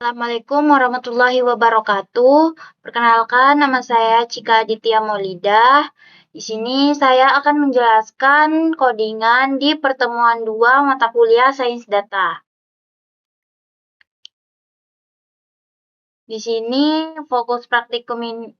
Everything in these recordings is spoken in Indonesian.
Assalamualaikum warahmatullahi wabarakatuh. Perkenalkan, nama saya Cika Aditya Maulidah. Di sini saya akan menjelaskan codingan di pertemuan 2 mata kuliah Sains Data. Di sini fokus praktikum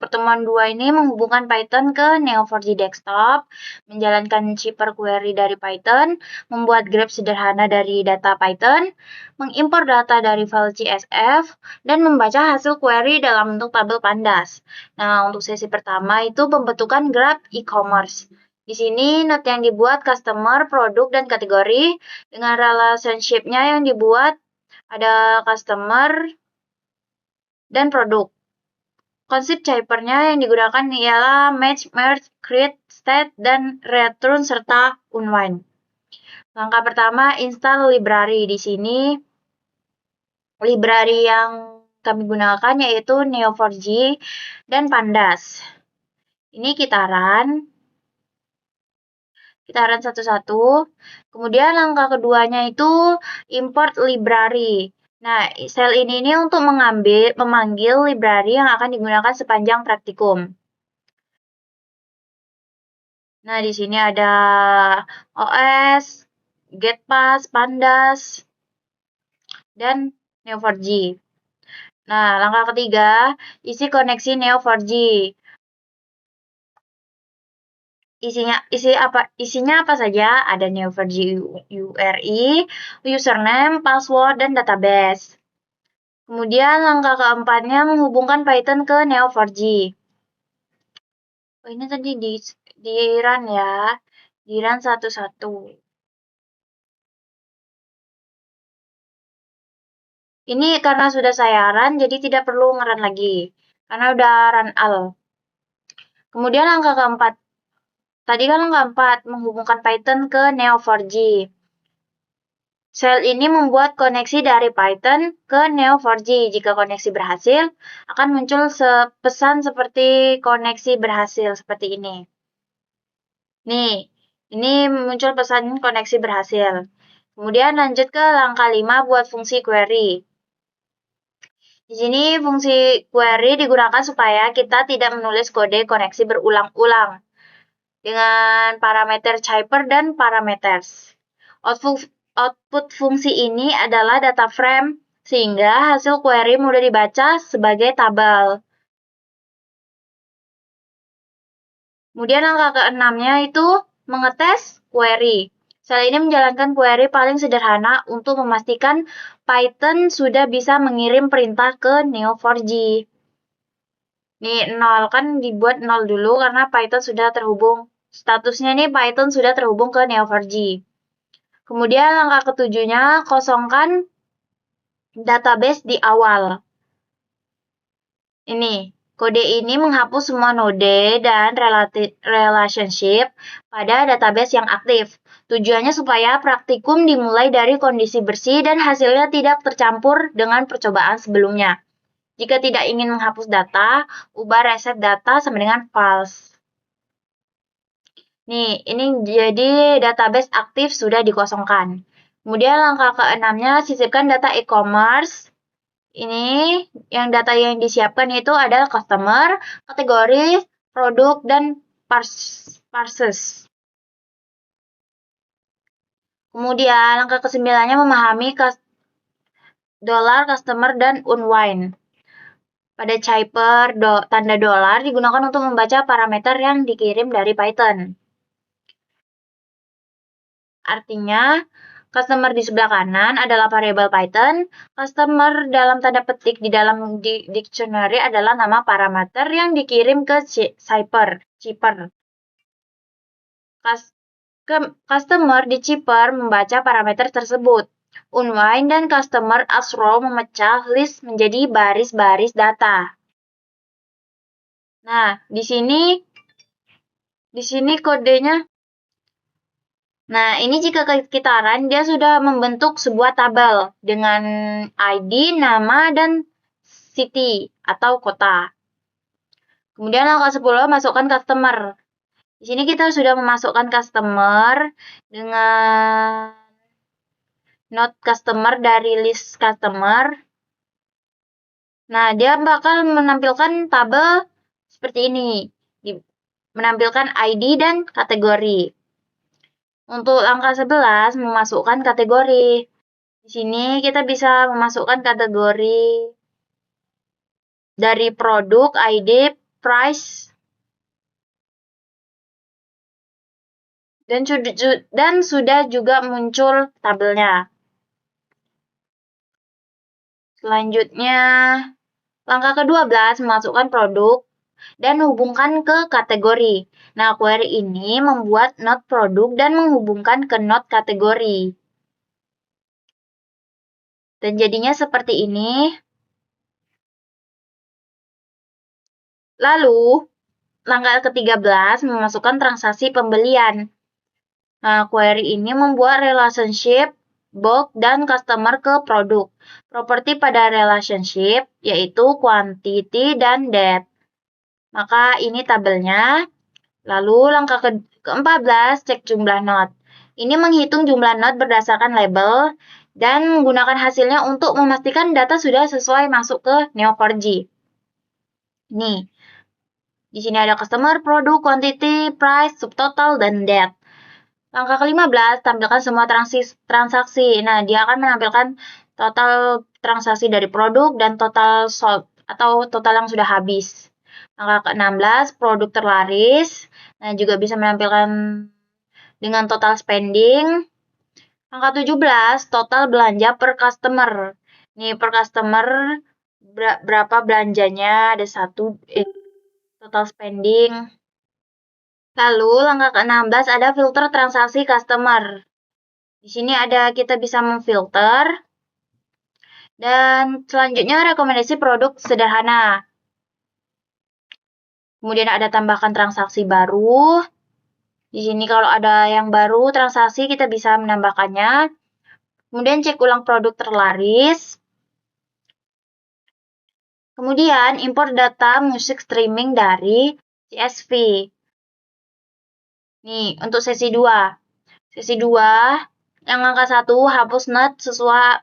pertemuan 2 ini menghubungkan Python ke Neo4j Desktop, menjalankan shipper query dari Python, membuat graph sederhana dari data Python, mengimpor data dari file CSV, dan membaca hasil query dalam bentuk tabel pandas. Nah, untuk sesi pertama itu pembentukan graph e-commerce. Di sini note yang dibuat customer, produk, dan kategori dengan relationship-nya yang dibuat ada customer dan produk. Konsep Cyper-nya yang digunakan ialah match, merge, create, state, dan return serta unwind. Langkah pertama, install library. Di sini library yang kami gunakan yaitu Neo4j dan Pandas. Ini kitaran satu-satu. Kemudian langkah keduanya itu import library. Nah, sel ini untuk memanggil library yang akan digunakan sepanjang praktikum. Nah, di sini ada OS, GetPass, Pandas, dan Neo4j. Nah, langkah ketiga, isi koneksi Neo4j. Isinya apa saja? Ada Neo4j URI, username, password, dan database. Kemudian langkah keempatnya menghubungkan Python ke Neo4j. Oh, ini tadi di run ya, di run satu-satu. Ini karena sudah saya run, jadi tidak perlu nge-run lagi, karena udah run all. Kemudian langkah keempat, tadi kan langkah 4, menghubungkan Python ke Neo4j. Sel ini membuat koneksi dari Python ke Neo4j. Jika koneksi berhasil, akan muncul pesan seperti koneksi berhasil, seperti ini. Nih, ini muncul pesan koneksi berhasil. Kemudian lanjut ke langkah 5 buat fungsi query. Di sini fungsi query digunakan supaya kita tidak menulis kode koneksi berulang-ulang dengan parameter Cyper dan parameters. Output fungsi ini adalah data frame sehingga hasil query mudah dibaca sebagai tabel. Kemudian langkah ke-6-nya itu mengetes query. Sel ini menjalankan query paling sederhana untuk memastikan Python sudah bisa mengirim perintah ke Neo4j. Nih 0 kan dibuat 0 dulu karena Python sudah terhubung. Statusnya nih Python sudah terhubung ke Neo4j. Kemudian langkah ketujuhnya kosongkan database di awal. Ini kode ini menghapus semua node dan relationship pada database yang aktif. Tujuannya supaya praktikum dimulai dari kondisi bersih dan hasilnya tidak tercampur dengan percobaan sebelumnya. Jika tidak ingin menghapus data, ubah reset data sama dengan false. Nih, ini jadi database aktif sudah dikosongkan. Kemudian langkah ke-6-nya sisipkan data e-commerce. Ini yang data yang disiapkan itu ada customer, kategori, produk, dan parses. Kemudian langkah ke-9-nya memahami dollar, customer, dan unwind. Pada Cyper, tanda dolar digunakan untuk membaca parameter yang dikirim dari Python. Artinya, customer di sebelah kanan adalah variabel Python. Customer dalam tanda petik di dalam dictionary adalah nama parameter yang dikirim ke Cyper. Customer di Cyper membaca parameter tersebut. Unwind dan customer as row memecah list menjadi baris-baris data. Nah, di sini kodenya. Nah, ini jika kita run, dia sudah membentuk sebuah tabel dengan ID, nama, dan city atau kota. Kemudian langkah 10, masukkan customer. Di sini kita sudah memasukkan customer dengan node customer dari list customer. Nah, dia bakal menampilkan tabel seperti ini. Menampilkan ID dan kategori. Untuk langkah 11, memasukkan kategori. Di sini kita bisa memasukkan kategori dari produk, ID, price, dan sudah juga muncul tabelnya. Selanjutnya, langkah ke-12, memasukkan produk dan hubungkan ke kategori. Nah, query ini membuat node produk dan menghubungkan ke node kategori. Dan jadinya seperti ini. Lalu, langkah ke-13, memasukkan transaksi pembelian. Nah, query ini membuat relationship bulk dan customer ke produk. Properti pada relationship yaitu quantity dan date. Maka ini tabelnya. Lalu langkah ke-14, cek jumlah node. Ini menghitung jumlah node berdasarkan label dan menggunakan hasilnya untuk memastikan data sudah sesuai masuk ke Neo4j. Nih, di sini ada customer, produk, quantity, price, subtotal, dan date. Langkah ke-15, tampilkan semua transaksi. Nah, dia akan menampilkan total transaksi dari produk dan total sold atau total yang sudah habis. Langkah ke-16, produk terlaris. Nah, juga bisa menampilkan dengan total spending. Angka 17, total belanja per customer. Nih, per customer berapa belanjanya, ada total spending. Lalu, langkah ke-16 ada filter transaksi customer. Di sini kita bisa memfilter. Dan selanjutnya rekomendasi produk sederhana. Kemudian ada tambahkan transaksi baru. Di sini kalau ada yang baru transaksi kita bisa menambahkannya. Kemudian cek ulang produk terlaris. Kemudian import data musik streaming dari CSV. Nih, untuk sesi 2. Sesi 2, yang angka 1 hapus node sesuai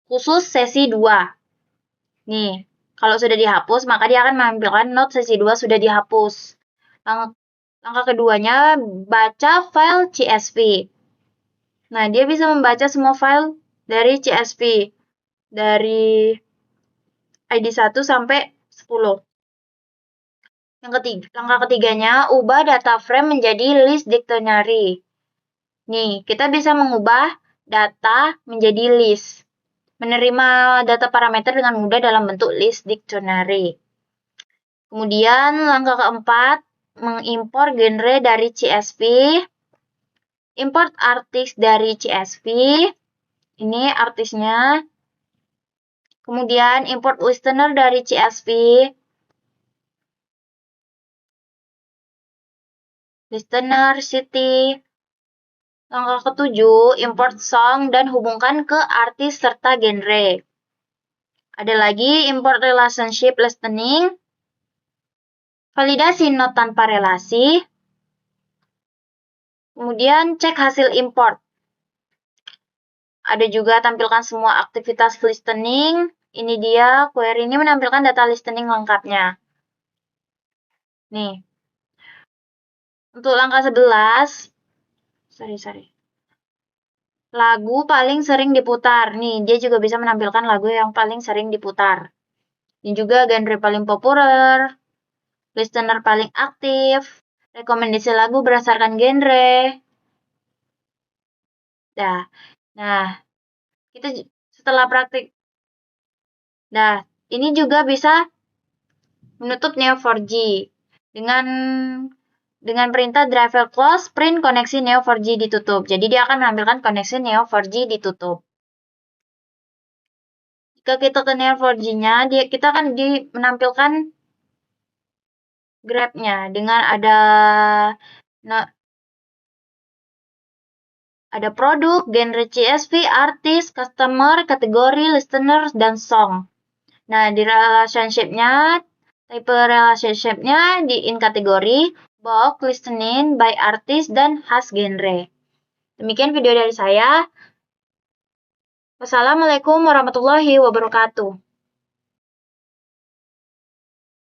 khusus sesi 2. Nih, kalau sudah dihapus, maka dia akan menampilkan node sesi 2 sudah dihapus. Langkah keduanya, baca file CSV. Nah, dia bisa membaca semua file dari CSV. Dari ID 1 sampai 10. Langkah ketiganya, ubah data frame menjadi list dictionary. Nih, kita bisa mengubah data menjadi list. Menerima data parameter dengan mudah dalam bentuk list dictionary. Kemudian, langkah keempat, mengimpor genre dari CSV. Import artis dari CSV. Ini artisnya. Kemudian, import listener dari CSV. Listener, city. Langkah ketujuh, import song dan hubungkan ke artis serta genre. Ada lagi, import relationship listening. Validasi node tanpa relasi. Kemudian, cek hasil import. Ada juga tampilkan semua aktivitas listening. Ini dia, query ini menampilkan data listening lengkapnya. Nih. Untuk langkah 11, lagu paling sering diputar. Nih, dia juga bisa menampilkan lagu yang paling sering diputar. Ini juga genre paling populer, listener paling aktif, rekomendasi lagu berdasarkan genre. Nah, kita setelah praktik. Nah, ini juga bisa menutup Neo4j dengan perintah driver close, print koneksi Neo4j ditutup. Jadi dia akan menampilkan koneksi Neo4j ditutup. Jika kita ke Neo4j-nya, kita akan menampilkan graph-nya dengan ada produk, genre CSV, artis, customer, kategori, listener, dan song. Nah, di relationship-nya, tipe relationship-nya di in kategori, bulk, listening, by artist, dan khas genre. Demikian video dari saya. Wassalamualaikum warahmatullahi wabarakatuh.